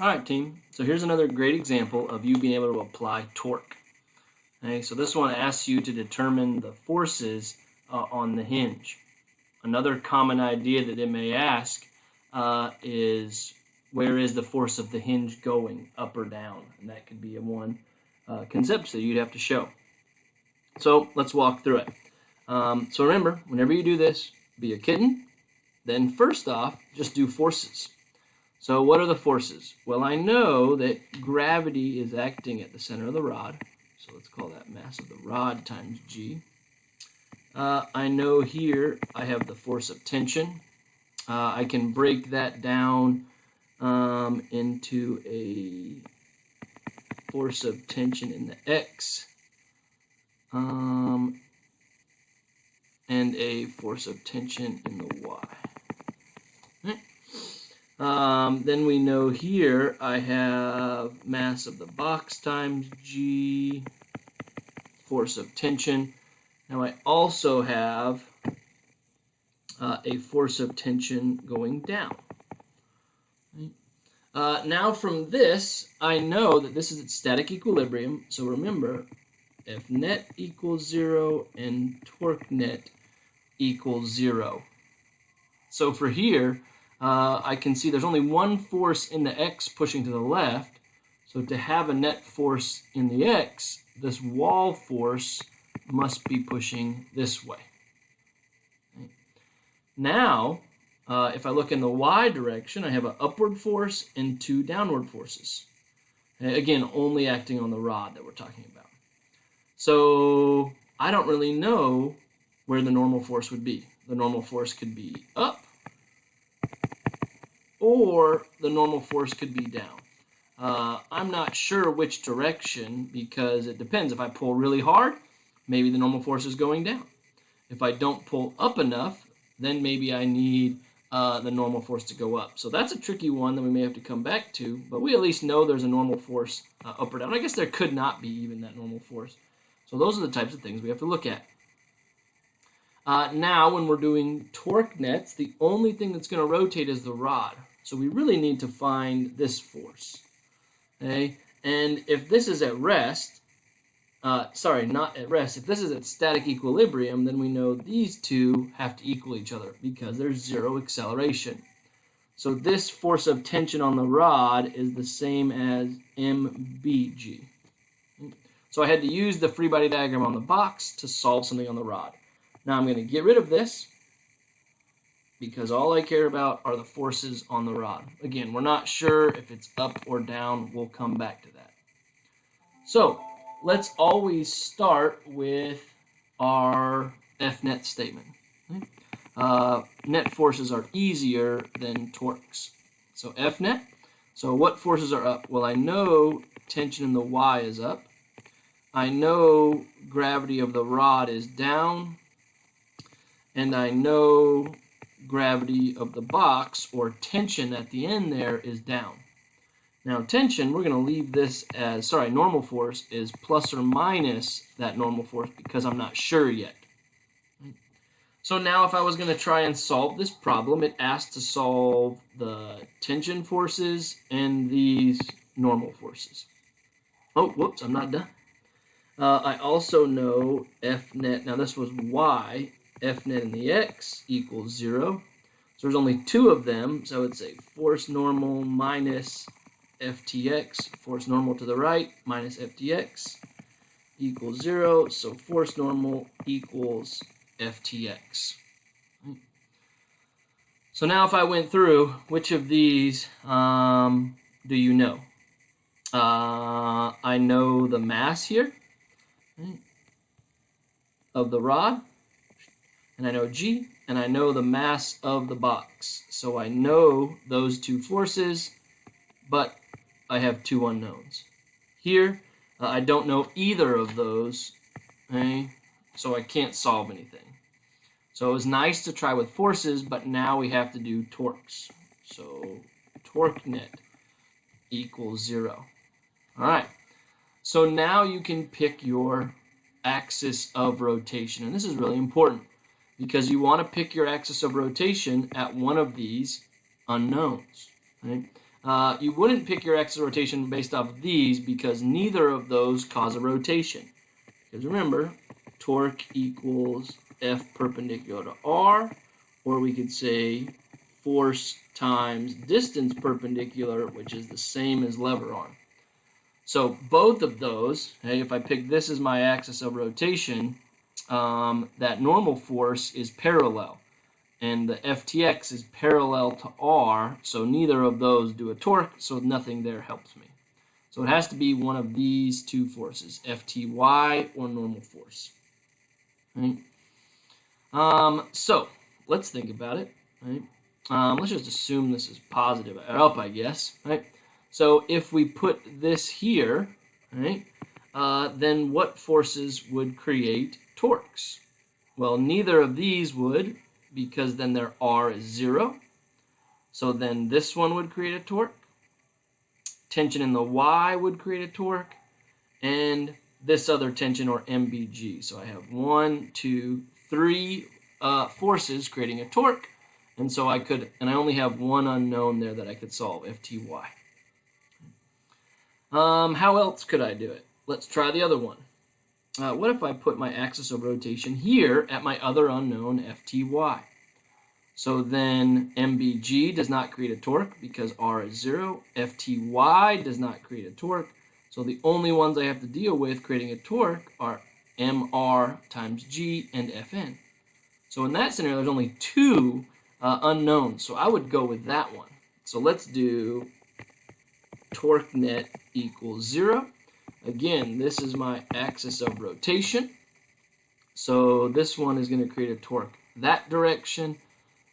All right, team. So here's another great example of you being able to apply torque. Okay, so this one asks you to determine the forces on the hinge. Another common idea that it may ask is where is the force of the hinge going, up or down? And that could be a one concept that you'd have to show. So let's walk through it. So remember, whenever you do this, be a kitten. Then first off, just do forces. So what are the forces? Well, I know that gravity is acting at the center of the rod. So let's call that mass of the rod times g. I know here I have the force of tension. I can break that down into a force of tension in the x and a force of tension in the y. Then we know here I have mass of the box times g, force of tension. Now I also have a force of tension going down. Now from this, I know that this is at static equilibrium. So remember, F net equals 0 and torque net equals 0. So for here, I can see there's only one force in the x pushing to the left. So to have a net force in the x, this wall force must be pushing this way. Okay. Now, if I look in the y direction, I have an upward force and two downward forces. Again, only acting on the rod that we're talking about. So I don't really know where the normal force would be. The normal force could be up, or the normal force could be down. I'm not sure which direction because it depends. If I pull really hard, maybe the normal force is going down. If I don't pull up enough, then maybe I need the normal force to go up. So that's a tricky one that we may have to come back to, but we at least know there's a normal force up or down. I guess there could not be even that normal force. So those are the types of things we have to look at. Now, when we're doing torque nets, the only thing that's going to rotate is the rod. So we really need to find this force. Okay? And if this is at rest, sorry, not at rest, if this is at static equilibrium, then we know these two have to equal each other because there's zero acceleration. So this force of tension on the rod is the same as mbg. So I had to use the free body diagram on the box to solve something on the rod. Now I'm going to get rid of this because all I care about are the forces on the rod. Again, we're not sure if it's up or down. We'll come back to that. So let's always start with our F net statement. Net forces are easier than torques. So F net. So what forces are up? Well, I know tension in the y is up. I know gravity of the rod is down. And I know gravity of the box, or tension at the end there, is down. Now tension, we're going to leave this as, sorry, normal force is plus or minus that normal force because I'm not sure yet. So now if I was going to try and solve this problem, it asked to solve the tension forces and these normal forces. Oh, whoops, I'm not done. I also know F net, now this was y, F net in the x equals 0. So there's only two of them, so it's a force normal minus ftx, force normal to the right minus ftx equals 0. So force normal equals ftx. So now if I went through, which of these do you know? I know the mass here of the rod, and I know g, and I know the mass of the box. So I know those two forces, but I have two unknowns. Here, I don't know either of those, okay? So I can't solve anything. So it was nice to try with forces, but now we have to do torques. So torque net equals 0. All right. So now you can pick your axis of rotation, and this is really important because you want to pick your axis of rotation at one of these unknowns. Right? You wouldn't pick your axis of rotation based off of these because neither of those cause a rotation. Because remember, torque equals F perpendicular to R, or we could say force times distance perpendicular, which is the same as lever arm. So both of those, hey, if I pick this as my axis of rotation, that normal force is parallel. And the FTX is parallel to R, so neither of those do a torque, so nothing there helps me. So it has to be one of these two forces, FTY or normal force. Right? So let's think about it. Right? Let's just assume this is positive up, I guess. Right? So if we put this here, right, then what forces would create torques? Well, neither of these would, because then their R is 0. So then this one would create a torque. Tension in the Y would create a torque. And this other tension, or MBG. So I have 1, 2, 3 forces creating a torque. And so I only have one unknown there that I could solve, FTY. How else could I do it? Let's try the other one. What if I put my axis of rotation here at my other unknown, FTY? So then MBG does not create a torque because R is 0. FTY does not create a torque. So the only ones I have to deal with creating a torque are MR times G and FN. So in that scenario, there's only two unknowns. So I would go with that one. So let's do torque net equals 0. Again, this is my axis of rotation. So this one is going to create a torque that direction.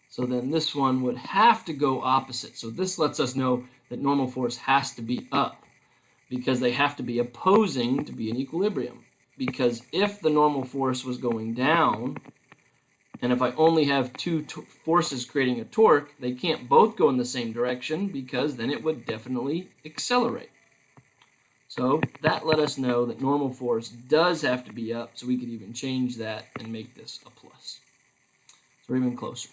So then this one would have to go opposite. So this lets us know that normal force has to be up because they have to be opposing to be in equilibrium. Because if the normal force was going down, and if I only have two forces creating a torque, they can't both go in the same direction because then it would definitely accelerate. So that let us know that normal force does have to be up, so we could even change that and make this a plus. So we're even closer.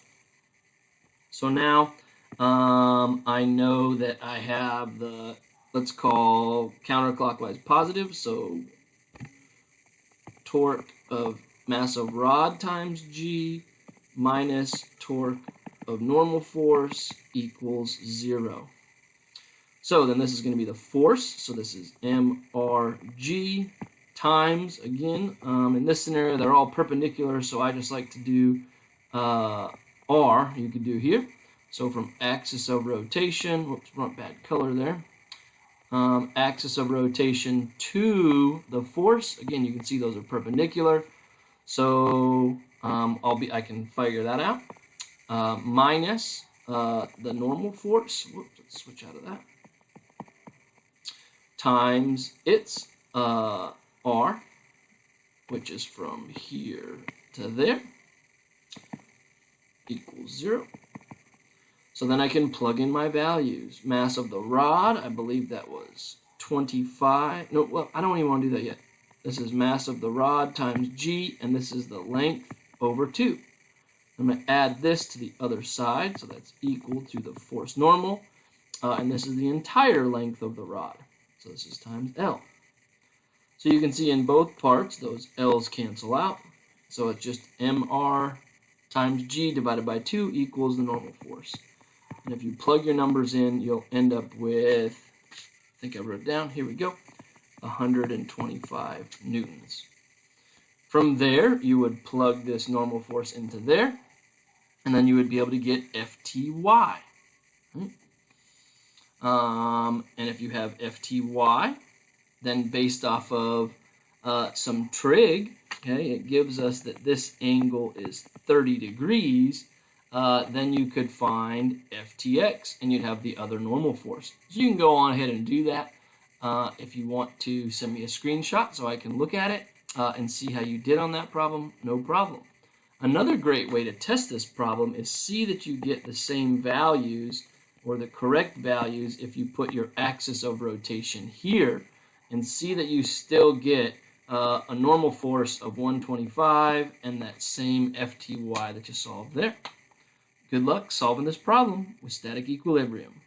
So now I know that I have the, let's call counterclockwise positive, so torque of mass of rod times G minus torque of normal force equals 0. So then this is going to be the force. So this is mRg times, again, in this scenario, they're all perpendicular, so I just like to do R, you could do here. So from axis of rotation, whoops, wrong, bad color there. Axis of rotation to the force, again, you can see those are perpendicular. So I can figure that out. Minus the normal force, whoops, let's switch out of that, times its R, which is from here to there, equals 0. So then I can plug in my values. Mass of the rod, I believe that was 25. No, well, I don't even want to do that yet. This is mass of the rod times G, and this is the length over 2. I'm going to add this to the other side, so that's equal to the force normal, and this is the entire length of the rod. So this is times L. So you can see in both parts, those L's cancel out. So it's just MR times G divided by 2 equals the normal force. And if you plug your numbers in, you'll end up with, I think I wrote it down, here we go, 125 newtons. From there, you would plug this normal force into there, and then you would be able to get FTY. Right? And if you have FTY, then based off of some trig, okay, it gives us that this angle is 30 degrees, then you could find FTX, and you'd have the other normal force. So you can go on ahead and do that. If you want to send me a screenshot so I can look at it and see how you did on that problem, no problem. Another great way to test this problem is see that you get the same values or the correct values if you put your axis of rotation here, and see that you still get a normal force of 125 and that same FTY that you solved there. Good luck solving this problem with static equilibrium.